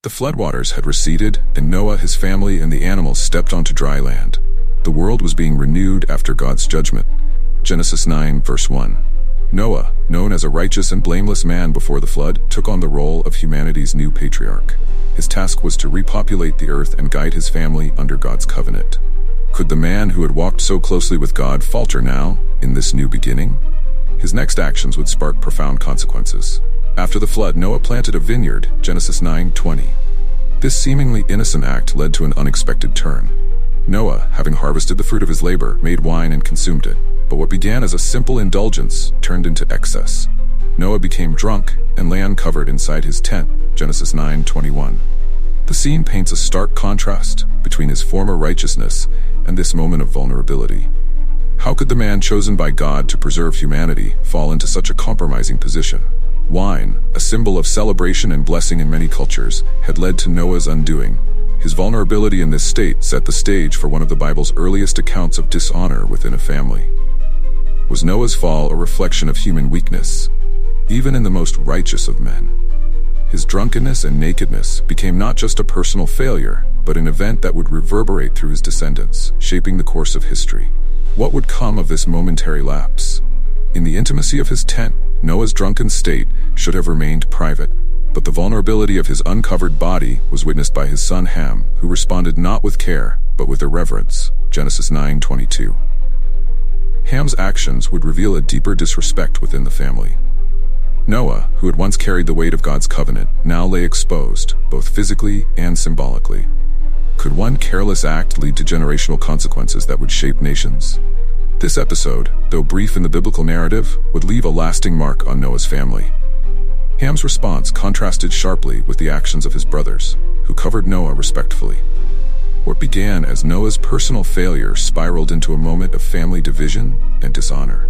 The floodwaters had receded, and Noah, his family, and the animals stepped onto dry land. The world was being renewed after God's judgment. Genesis 9, verse 1. Noah, known as a righteous and blameless man before the flood, took on the role of humanity's new patriarch. His task was to repopulate the earth and guide his family under God's covenant. Could the man who had walked so closely with God falter now, in this new beginning? His next actions would spark profound consequences. After the flood, Noah planted a vineyard, Genesis 9:20. This seemingly innocent act led to an unexpected turn. Noah, having harvested the fruit of his labor, made wine and consumed it. But what began as a simple indulgence turned into excess. Noah became drunk and lay uncovered inside his tent, Genesis 9:21. The scene paints a stark contrast between his former righteousness and this moment of vulnerability. How could the man chosen by God to preserve humanity fall into such a compromising position? Wine, a symbol of celebration and blessing in many cultures, had led to Noah's undoing. His vulnerability in this state set the stage for one of the Bible's earliest accounts of dishonor within a family. Was Noah's fall a reflection of human weakness? Even in the most righteous of men, his drunkenness and nakedness became not just a personal failure, but an event that would reverberate through his descendants, shaping the course of history. What would come of this momentary lapse? In the intimacy of his tent, Noah's drunken state should have remained private, but the vulnerability of his uncovered body was witnessed by his son Ham, who responded not with care, but with irreverence, Genesis 9:22. Ham's actions would reveal a deeper disrespect within the family. Noah, who had once carried the weight of God's covenant, now lay exposed, both physically and symbolically. Could one careless act lead to generational consequences that would shape nations? This episode, though brief in the biblical narrative, would leave a lasting mark on Noah's family. Ham's response contrasted sharply with the actions of his brothers, who covered Noah respectfully. What began as Noah's personal failure spiraled into a moment of family division and dishonor.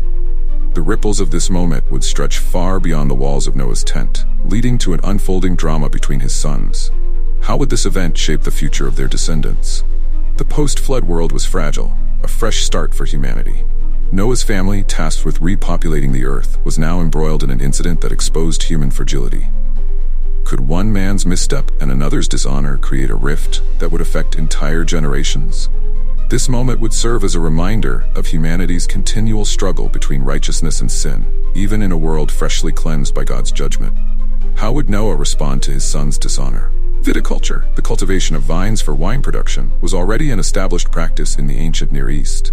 The ripples of this moment would stretch far beyond the walls of Noah's tent, leading to an unfolding drama between his sons. How would this event shape the future of their descendants? The post-flood world was fragile, a fresh start for humanity. Noah's family, tasked with repopulating the earth, was now embroiled in an incident that exposed human fragility. Could one man's misstep and another's dishonor create a rift that would affect entire generations? This moment would serve as a reminder of humanity's continual struggle between righteousness and sin, even in a world freshly cleansed by God's judgment. How would Noah respond to his son's dishonor? Viticulture, the cultivation of vines for wine production, was already an established practice in the ancient Near East.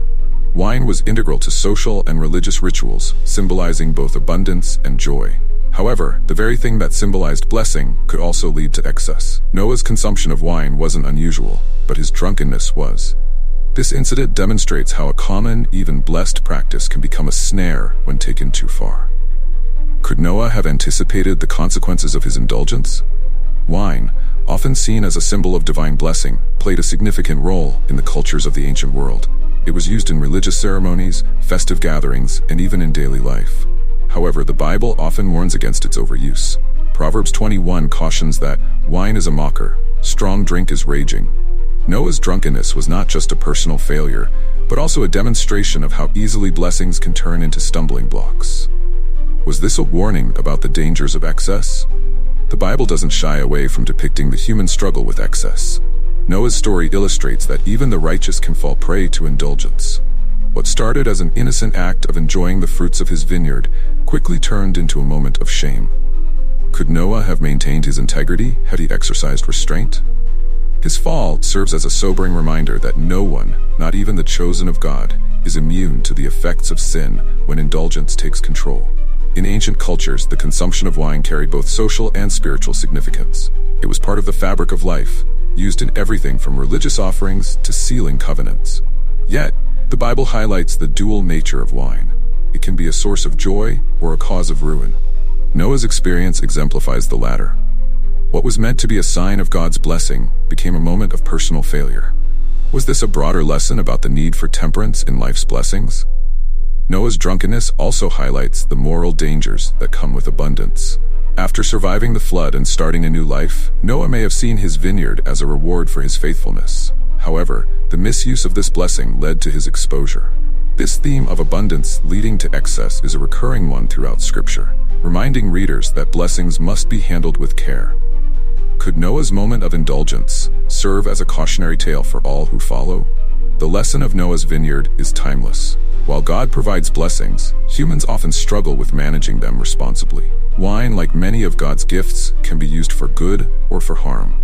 Wine was integral to social and religious rituals, symbolizing both abundance and joy. However, the very thing that symbolized blessing could also lead to excess. Noah's consumption of wine wasn't unusual, but his drunkenness was. This incident demonstrates how a common, even blessed practice can become a snare when taken too far. Could Noah have anticipated the consequences of his indulgence? Wine, often seen as a symbol of divine blessing, played a significant role in the cultures of the ancient world. It was used in religious ceremonies, festive gatherings, and even in daily life. However, the Bible often warns against its overuse. Proverbs 21 cautions that wine is a mocker, strong drink is raging. Noah's drunkenness was not just a personal failure, but also a demonstration of how easily blessings can turn into stumbling blocks. Was this a warning about the dangers of excess? The Bible doesn't shy away from depicting the human struggle with excess. Noah's story illustrates that even the righteous can fall prey to indulgence. What started as an innocent act of enjoying the fruits of his vineyard quickly turned into a moment of shame. Could Noah have maintained his integrity had he exercised restraint? His fall serves as a sobering reminder that no one, not even the chosen of God, is immune to the effects of sin when indulgence takes control. In ancient cultures, the consumption of wine carried both social and spiritual significance. It was part of the fabric of life, used in everything from religious offerings to sealing covenants. Yet, the Bible highlights the dual nature of wine. It can be a source of joy or a cause of ruin. Noah's experience exemplifies the latter. What was meant to be a sign of God's blessing became a moment of personal failure. Was this a broader lesson about the need for temperance in life's blessings? Noah's drunkenness also highlights the moral dangers that come with abundance. After surviving the flood and starting a new life, Noah may have seen his vineyard as a reward for his faithfulness. However, the misuse of this blessing led to his exposure. This theme of abundance leading to excess is a recurring one throughout Scripture, reminding readers that blessings must be handled with care. Could Noah's moment of indulgence serve as a cautionary tale for all who follow? The lesson of Noah's vineyard is timeless. While God provides blessings, humans often struggle with managing them responsibly. Wine, like many of God's gifts, can be used for good or for harm.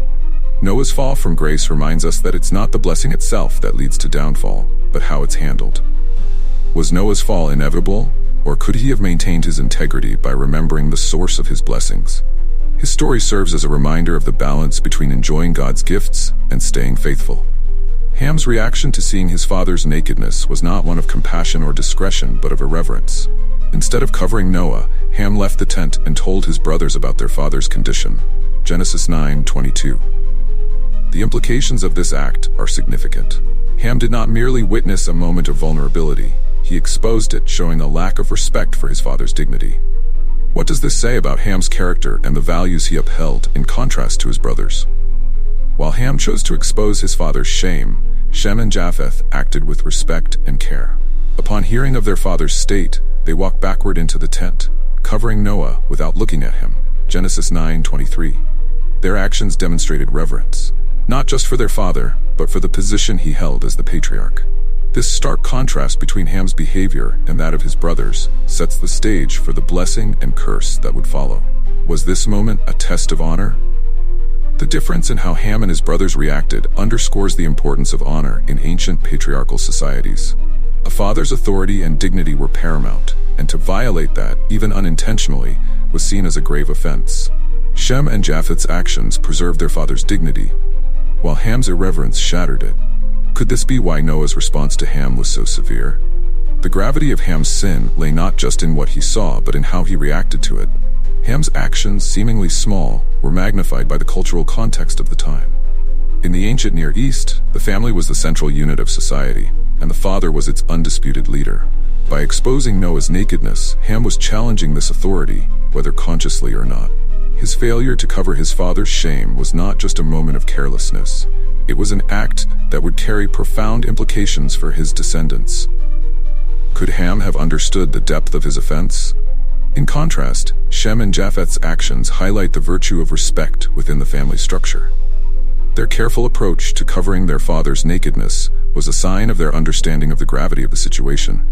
Noah's fall from grace reminds us that it's not the blessing itself that leads to downfall, but how it's handled. Was Noah's fall inevitable, or could he have maintained his integrity by remembering the source of his blessings? His story serves as a reminder of the balance between enjoying God's gifts and staying faithful. Ham's reaction to seeing his father's nakedness was not one of compassion or discretion, but of irreverence. Instead of covering Noah, Ham left the tent and told his brothers about their father's condition. Genesis 9:22. The implications of this act are significant. Ham did not merely witness a moment of vulnerability, he exposed it, showing a lack of respect for his father's dignity. What does this say about Ham's character and the values he upheld in contrast to his brothers? While Ham chose to expose his father's shame, Shem and Japheth acted with respect and care. Upon hearing of their father's state, they walked backward into the tent, covering Noah without looking at him. Genesis 9:23. Their actions demonstrated reverence, not just for their father, but for the position he held as the patriarch. This stark contrast between Ham's behavior and that of his brothers sets the stage for the blessing and curse that would follow. Was this moment a test of honor? The difference in how Ham and his brothers reacted underscores the importance of honor in ancient patriarchal societies. A father's authority and dignity were paramount, and to violate that, even unintentionally, was seen as a grave offense. Shem and Japheth's actions preserved their father's dignity, while Ham's irreverence shattered it. Could this be why Noah's response to Ham was so severe? The gravity of Ham's sin lay not just in what he saw, but in how he reacted to it. Ham's actions, seemingly small, were magnified by the cultural context of the time. In the ancient Near East, the family was the central unit of society, and the father was its undisputed leader. By exposing Noah's nakedness, Ham was challenging this authority, whether consciously or not. His failure to cover his father's shame was not just a moment of carelessness. It was an act that would carry profound implications for his descendants. Could Ham have understood the depth of his offense? In contrast, Shem and Japheth's actions highlight the virtue of respect within the family structure. Their careful approach to covering their father's nakedness was a sign of their understanding of the gravity of the situation.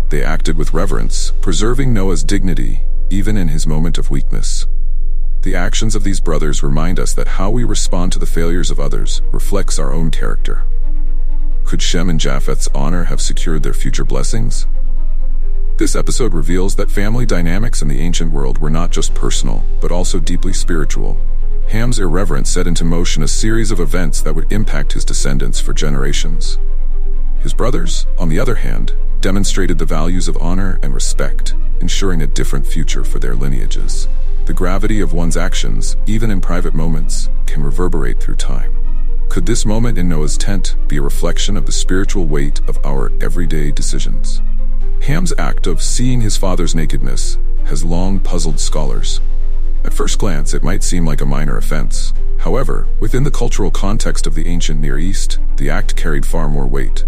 They acted with reverence, preserving Noah's dignity, even in his moment of weakness. The actions of these brothers remind us that how we respond to the failures of others reflects our own character. Could Shem and Japheth's honor have secured their future blessings? This episode reveals that family dynamics in the ancient world were not just personal, but also deeply spiritual. Ham's irreverence set into motion a series of events that would impact his descendants for generations. His brothers, on the other hand, demonstrated the values of honor and respect, ensuring a different future for their lineages. The gravity of one's actions, even in private moments, can reverberate through time. Could this moment in Noah's tent be a reflection of the spiritual weight of our everyday decisions? Ham's act of seeing his father's nakedness has long puzzled scholars. At first glance, it might seem like a minor offense. However, within the cultural context of the ancient Near East, the act carried far more weight.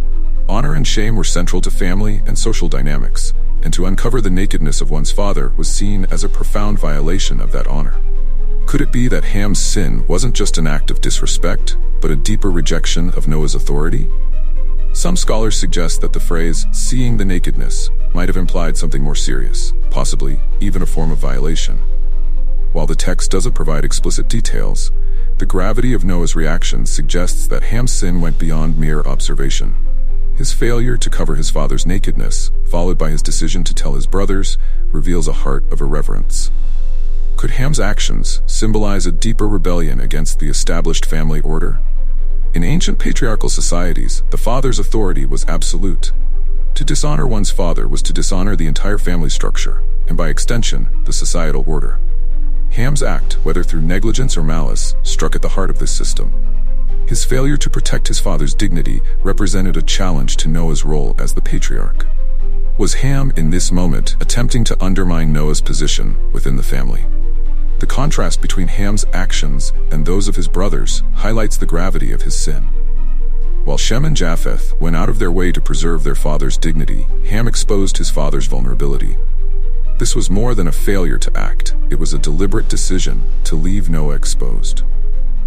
Honor and shame were central to family and social dynamics, and to uncover the nakedness of one's father was seen as a profound violation of that honor. Could it be that Ham's sin wasn't just an act of disrespect, but a deeper rejection of Noah's authority? Some scholars suggest that the phrase, "seeing the nakedness," might have implied something more serious, possibly even a form of violation. While the text doesn't provide explicit details, the gravity of Noah's reaction suggests that Ham's sin went beyond mere observation. His failure to cover his father's nakedness, followed by his decision to tell his brothers, reveals a heart of irreverence. Could Ham's actions symbolize a deeper rebellion against the established family order? In ancient patriarchal societies, the father's authority was absolute. To dishonor one's father was to dishonor the entire family structure, and by extension, the societal order. Ham's act, whether through negligence or malice, struck at the heart of this system. His failure to protect his father's dignity represented a challenge to Noah's role as the patriarch. Was Ham, in this moment, attempting to undermine Noah's position within the family? The contrast between Ham's actions and those of his brothers highlights the gravity of his sin. While Shem and Japheth went out of their way to preserve their father's dignity, Ham exposed his father's vulnerability. This was more than a failure to act, it was a deliberate decision to leave Noah exposed.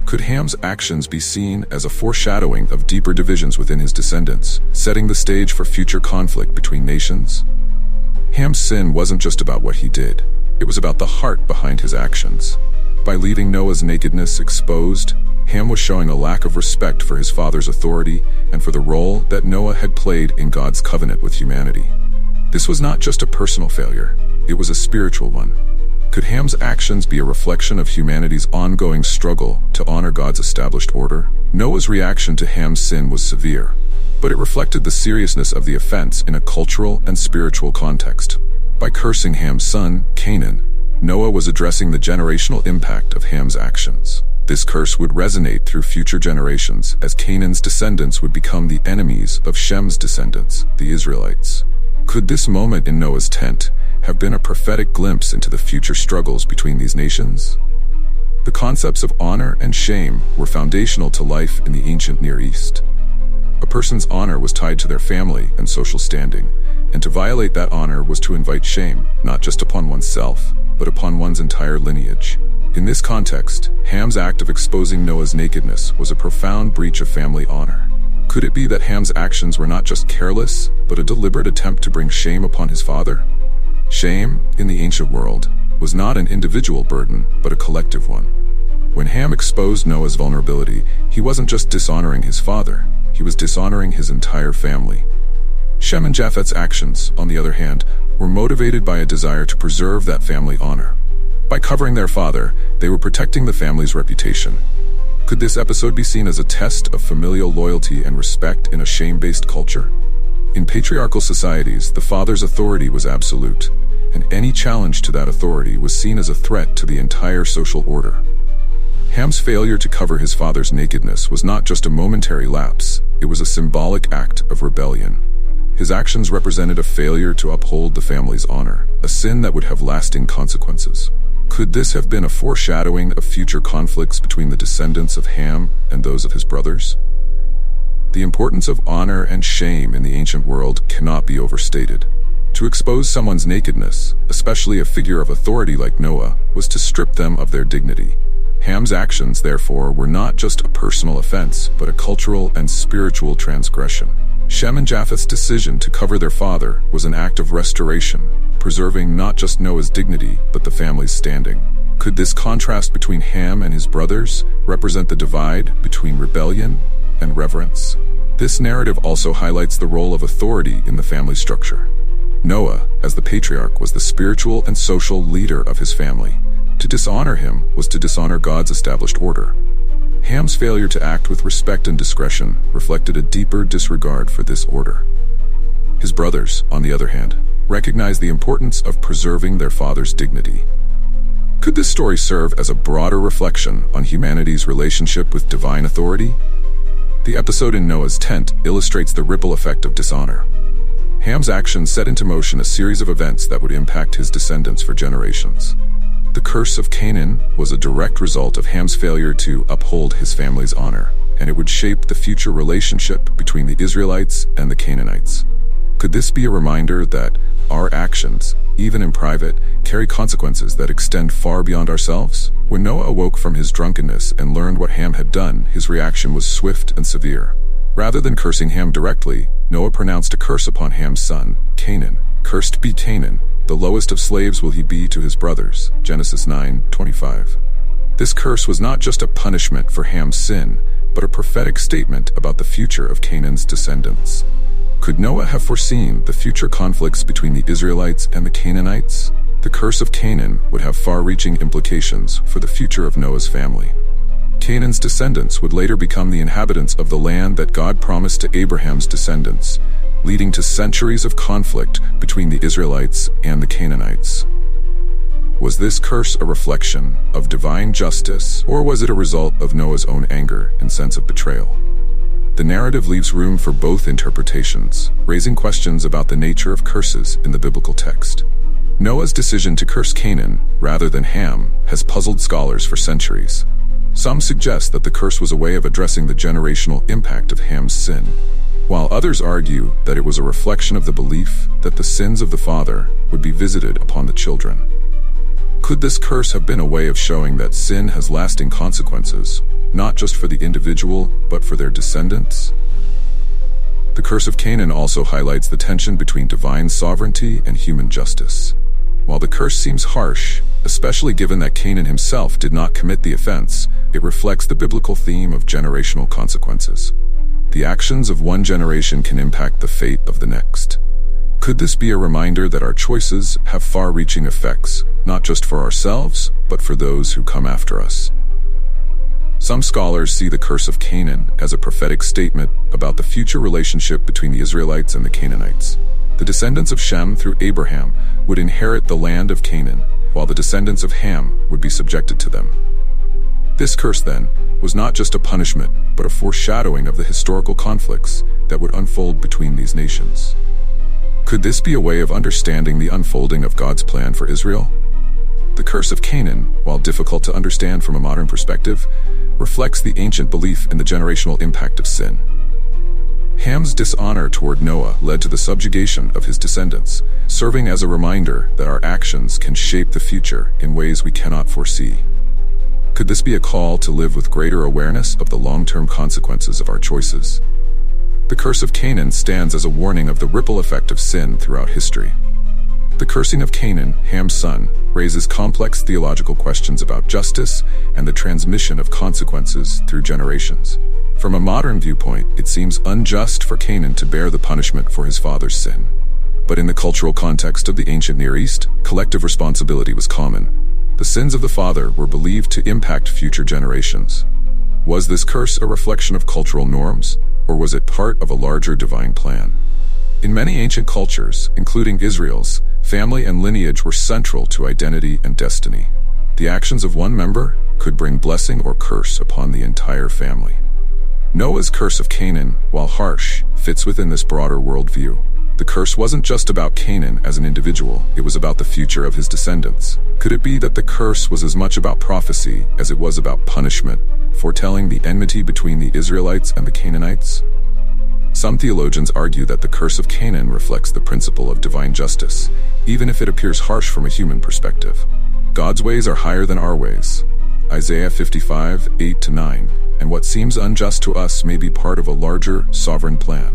Could Ham's actions be seen as a foreshadowing of deeper divisions within his descendants, setting the stage for future conflict between nations? Ham's sin wasn't just about what he did. It was about the heart behind his actions. By leaving Noah's nakedness exposed, Ham was showing a lack of respect for his father's authority and for the role that Noah had played in God's covenant with humanity. This was not just a personal failure, it was a spiritual one. Could Ham's actions be a reflection of humanity's ongoing struggle to honor God's established order? Noah's reaction to Ham's sin was severe, but it reflected the seriousness of the offense in a cultural and spiritual context. By cursing Ham's son, Canaan, Noah was addressing the generational impact of Ham's actions. This curse would resonate through future generations, as Canaan's descendants would become the enemies of Shem's descendants, the Israelites. Could this moment in Noah's tent have been a prophetic glimpse into the future struggles between these nations? The concepts of honor and shame were foundational to life in the ancient Near East. A person's honor was tied to their family and social standing, and to violate that honor was to invite shame, not just upon oneself, but upon one's entire lineage. In this context, Ham's act of exposing Noah's nakedness was a profound breach of family honor. Could it be that Ham's actions were not just careless, but a deliberate attempt to bring shame upon his father? Shame, in the ancient world, was not an individual burden, but a collective one. When Ham exposed Noah's vulnerability, he wasn't just dishonoring his father, he was dishonoring his entire family. Shem and Japheth's actions, on the other hand, were motivated by a desire to preserve that family honor. By covering their father, they were protecting the family's reputation. Could this episode be seen as a test of familial loyalty and respect in a shame-based culture? In patriarchal societies, the father's authority was absolute, and any challenge to that authority was seen as a threat to the entire social order. Ham's failure to cover his father's nakedness was not just a momentary lapse, it was a symbolic act of rebellion. His actions represented a failure to uphold the family's honor, a sin that would have lasting consequences. Could this have been a foreshadowing of future conflicts between the descendants of Ham and those of his brothers? The importance of honor and shame in the ancient world cannot be overstated. To expose someone's nakedness, especially a figure of authority like Noah, was to strip them of their dignity. Ham's actions, therefore, were not just a personal offense, but a cultural and spiritual transgression. Shem and Japheth's decision to cover their father was an act of restoration, preserving not just Noah's dignity, but the family's standing. Could this contrast between Ham and his brothers represent the divide between rebellion and reverence? This narrative also highlights the role of authority in the family structure. Noah, as the patriarch, was the spiritual and social leader of his family. To dishonor him was to dishonor God's established order. Ham's failure to act with respect and discretion reflected a deeper disregard for this order. His brothers, on the other hand, recognized the importance of preserving their father's dignity. Could this story serve as a broader reflection on humanity's relationship with divine authority? The episode in Noah's tent illustrates the ripple effect of dishonor. Ham's actions set into motion a series of events that would impact his descendants for generations. The curse of Canaan was a direct result of Ham's failure to uphold his family's honor, and it would shape the future relationship between the Israelites and the Canaanites. Could this be a reminder that our actions, even in private, carry consequences that extend far beyond ourselves? When Noah awoke from his drunkenness and learned what Ham had done, his reaction was swift and severe. Rather than cursing Ham directly, Noah pronounced a curse upon Ham's son, Canaan. "Cursed be Canaan, the lowest of slaves will he be to his brothers." Genesis 9:25. This curse was not just a punishment for Ham's sin, but a prophetic statement about the future of Canaan's descendants. Could Noah have foreseen the future conflicts between the Israelites and the Canaanites? The curse of Canaan would have far-reaching implications for the future of Noah's family. Canaan's descendants would later become the inhabitants of the land that God promised to Abraham's descendants, leading to centuries of conflict between the Israelites and the Canaanites. Was this curse a reflection of divine justice, or was it a result of Noah's own anger and sense of betrayal? The narrative leaves room for both interpretations, raising questions about the nature of curses in the biblical text. Noah's decision to curse Canaan, rather than Ham, has puzzled scholars for centuries. Some suggest that the curse was a way of addressing the generational impact of Ham's sin, while others argue that it was a reflection of the belief that the sins of the father would be visited upon the children. Could this curse have been a way of showing that sin has lasting consequences, not just for the individual, but for their descendants? The curse of Canaan also highlights the tension between divine sovereignty and human justice. While the curse seems harsh, especially given that Canaan himself did not commit the offense, it reflects the biblical theme of generational consequences. The actions of one generation can impact the fate of the next. Could this be a reminder that our choices have far-reaching effects, not just for ourselves, but for those who come after us? Some scholars see the curse of Canaan as a prophetic statement about the future relationship between the Israelites and the Canaanites. The descendants of Shem through Abraham would inherit the land of Canaan, while the descendants of Ham would be subjected to them. This curse, then, was not just a punishment, but a foreshadowing of the historical conflicts that would unfold between these nations. Could this be a way of understanding the unfolding of God's plan for Israel? The curse of Canaan, while difficult to understand from a modern perspective, reflects the ancient belief in the generational impact of sin. Ham's dishonor toward Noah led to the subjugation of his descendants, serving as a reminder that our actions can shape the future in ways we cannot foresee. Could this be a call to live with greater awareness of the long-term consequences of our choices? The curse of Canaan stands as a warning of the ripple effect of sin throughout history. The cursing of Canaan, Ham's son, raises complex theological questions about justice and the transmission of consequences through generations. From a modern viewpoint, it seems unjust for Canaan to bear the punishment for his father's sin. But in the cultural context of the ancient Near East, collective responsibility was common. The sins of the father were believed to impact future generations. Was this curse a reflection of cultural norms, or was it part of a larger divine plan? In many ancient cultures, including Israel's, family and lineage were central to identity and destiny. The actions of one member could bring blessing or curse upon the entire family. Noah's curse of Canaan, while harsh, fits within this broader worldview. The curse wasn't just about Canaan as an individual, it was about the future of his descendants. Could it be that the curse was as much about prophecy as it was about punishment, foretelling the enmity between the Israelites and the Canaanites? Some theologians argue that the curse of Canaan reflects the principle of divine justice, even if it appears harsh from a human perspective. God's ways are higher than our ways. Isaiah 55, 8-9, and what seems unjust to us may be part of a larger, sovereign plan.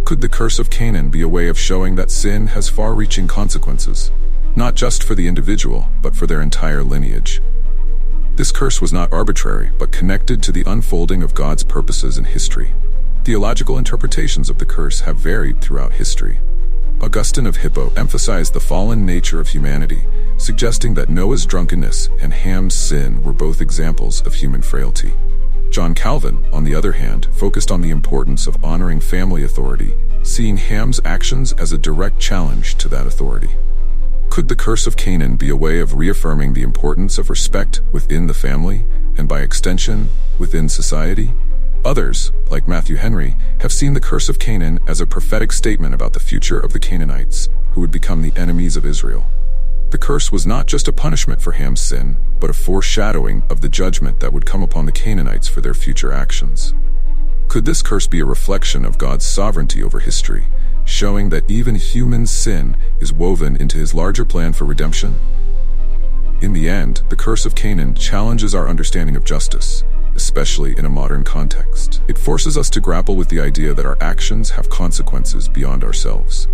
Could the curse of Canaan be a way of showing that sin has far-reaching consequences, not just for the individual, but for their entire lineage? This curse was not arbitrary, but connected to the unfolding of God's purposes in history. Theological interpretations of the curse have varied throughout history. Augustine of Hippo emphasized the fallen nature of humanity, suggesting that Noah's drunkenness and Ham's sin were both examples of human frailty. John Calvin, on the other hand, focused on the importance of honoring family authority, seeing Ham's actions as a direct challenge to that authority. Could the curse of Canaan be a way of reaffirming the importance of respect within the family, and by extension, within society? Others, like Matthew Henry, have seen the curse of Canaan as a prophetic statement about the future of the Canaanites, who would become the enemies of Israel. The curse was not just a punishment for Ham's sin, but a foreshadowing of the judgment that would come upon the Canaanites for their future actions. Could this curse be a reflection of God's sovereignty over history, showing that even human sin is woven into his larger plan for redemption? In the end, the curse of Canaan challenges our understanding of justice, especially in a modern context. It forces us to grapple with the idea that our actions have consequences beyond ourselves.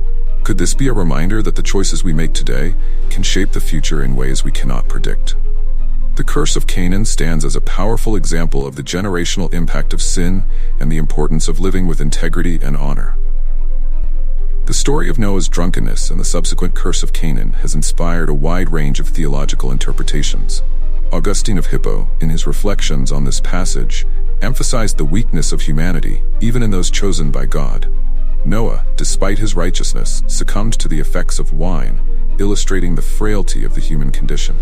Could this be a reminder that the choices we make today can shape the future in ways we cannot predict? The curse of Canaan stands as a powerful example of the generational impact of sin and the importance of living with integrity and honor. The story of Noah's drunkenness and the subsequent curse of Canaan has inspired a wide range of theological interpretations. Augustine of Hippo, in his reflections on this passage, emphasized the weakness of humanity, even in those chosen by God. Noah, despite his righteousness, succumbed to the effects of wine, illustrating the frailty of the human condition.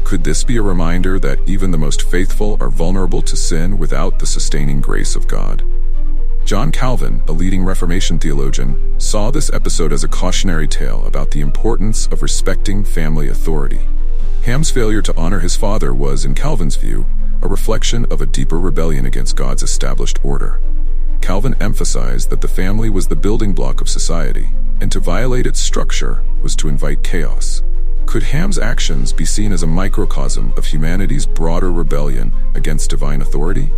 Could this be a reminder that even the most faithful are vulnerable to sin without the sustaining grace of God? John Calvin, a leading Reformation theologian, saw this episode as a cautionary tale about the importance of respecting family authority. Ham's failure to honor his father was, in Calvin's view, a reflection of a deeper rebellion against God's established order. Calvin emphasized that the family was the building block of society, and to violate its structure was to invite chaos. Could Ham's actions be seen as a microcosm of humanity's broader rebellion against divine authority?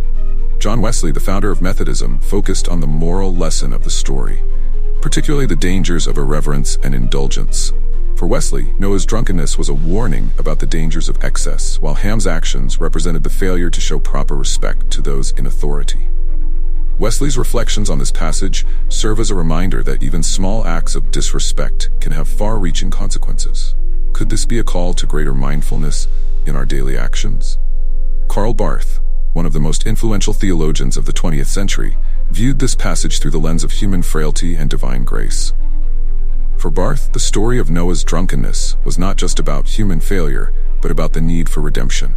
John Wesley, the founder of Methodism, focused on the moral lesson of the story, particularly the dangers of irreverence and indulgence. For Wesley, Noah's drunkenness was a warning about the dangers of excess, while Ham's actions represented the failure to show proper respect to those in authority. Wesley's reflections on this passage serve as a reminder that even small acts of disrespect can have far-reaching consequences. Could this be a call to greater mindfulness in our daily actions? Karl Barth, one of the most influential theologians of the 20th century, viewed this passage through the lens of human frailty and divine grace. For Barth, the story of Noah's drunkenness was not just about human failure, but about the need for redemption.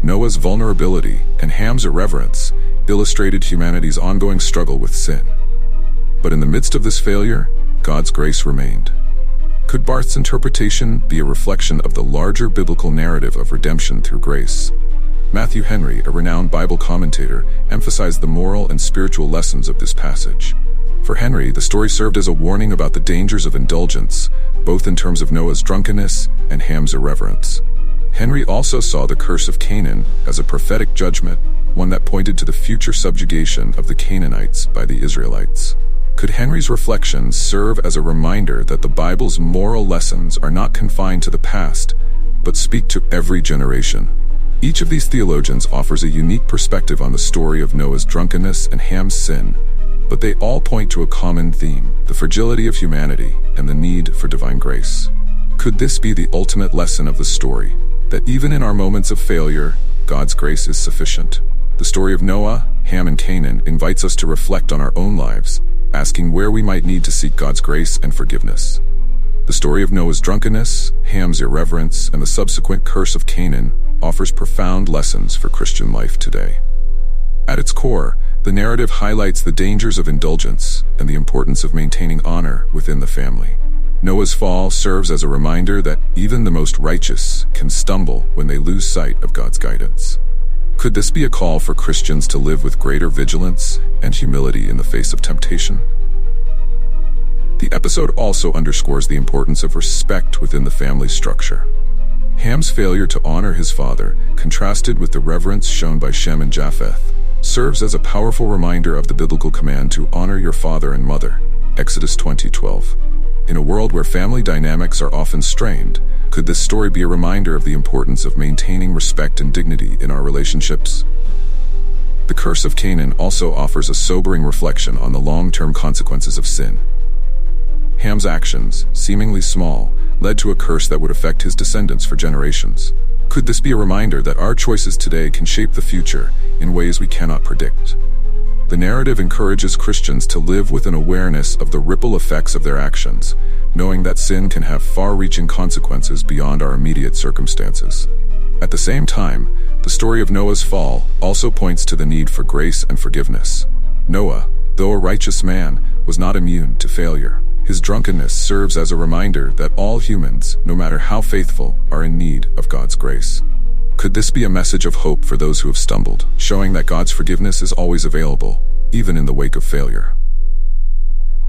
Noah's vulnerability and Ham's irreverence illustrated humanity's ongoing struggle with sin. But in the midst of this failure, God's grace remained. Could Barth's interpretation be a reflection of the larger biblical narrative of redemption through grace? Matthew Henry, a renowned Bible commentator, emphasized the moral and spiritual lessons of this passage. For Henry, the story served as a warning about the dangers of indulgence, both in terms of Noah's drunkenness and Ham's irreverence. Henry also saw the curse of Canaan as a prophetic judgment, one that pointed to the future subjugation of the Canaanites by the Israelites. Could Henry's reflections serve as a reminder that the Bible's moral lessons are not confined to the past, but speak to every generation? Each of these theologians offers a unique perspective on the story of Noah's drunkenness and Ham's sin, but they all point to a common theme: the fragility of humanity and the need for divine grace. Could this be the ultimate lesson of the story, that even in our moments of failure, God's grace is sufficient? The story of Noah, Ham, and Canaan invites us to reflect on our own lives, asking where we might need to seek God's grace and forgiveness. The story of Noah's drunkenness, Ham's irreverence, and the subsequent curse of Canaan offers profound lessons for Christian life today. At its core, the narrative highlights the dangers of indulgence and the importance of maintaining honor within the family. Noah's fall serves as a reminder that even the most righteous can stumble when they lose sight of God's guidance. Could this be a call for Christians to live with greater vigilance and humility in the face of temptation? The episode also underscores the importance of respect within the family structure. Ham's failure to honor his father, contrasted with the reverence shown by Shem and Japheth, serves as a powerful reminder of the biblical command to honor your father and mother, Exodus 20:12. In a world where family dynamics are often strained, could this story be a reminder of the importance of maintaining respect and dignity in our relationships? The curse of Canaan also offers a sobering reflection on the long-term consequences of sin. Ham's actions, seemingly small, led to a curse that would affect his descendants for generations. Could this be a reminder that our choices today can shape the future in ways we cannot predict? The narrative encourages Christians to live with an awareness of the ripple effects of their actions, knowing that sin can have far-reaching consequences beyond our immediate circumstances. At the same time, the story of Noah's fall also points to the need for grace and forgiveness. Noah, though a righteous man, was not immune to failure. His drunkenness serves as a reminder that all humans, no matter how faithful, are in need of God's grace. Could this be a message of hope for those who have stumbled, showing that God's forgiveness is always available, even in the wake of failure?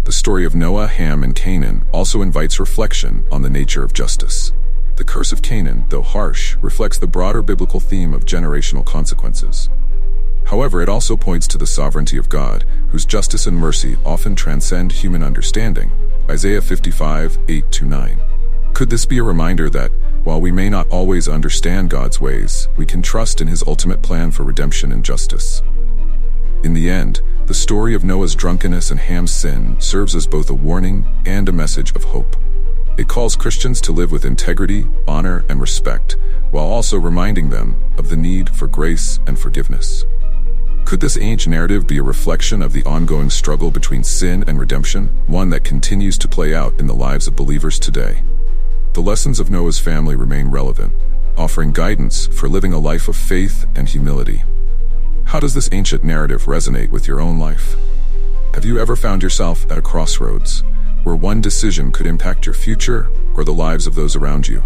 The story of Noah, Ham, and Canaan also invites reflection on the nature of justice. The curse of Canaan, though harsh, reflects the broader biblical theme of generational consequences. However, it also points to the sovereignty of God, whose justice and mercy often transcend human understanding. Isaiah 55:8-9. Could this be a reminder that, while we may not always understand God's ways, we can trust in His ultimate plan for redemption and justice? In the end, the story of Noah's drunkenness and Ham's sin serves as both a warning and a message of hope. It calls Christians to live with integrity, honor, and respect, while also reminding them of the need for grace and forgiveness. Could this ancient narrative be a reflection of the ongoing struggle between sin and redemption, one that continues to play out in the lives of believers today? The lessons of Noah's family remain relevant, offering guidance for living a life of faith and humility. How does this ancient narrative resonate with your own life? Have you ever found yourself at a crossroads, where one decision could impact your future or the lives of those around you?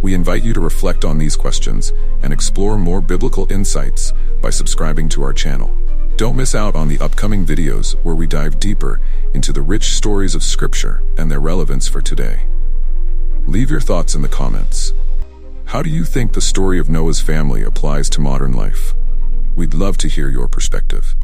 We invite you to reflect on these questions and explore more biblical insights by subscribing to our channel. Don't miss out on the upcoming videos where we dive deeper into the rich stories of Scripture and their relevance for today. Leave your thoughts in the comments. How do you think the story of Noah's family applies to modern life? We'd love to hear your perspective.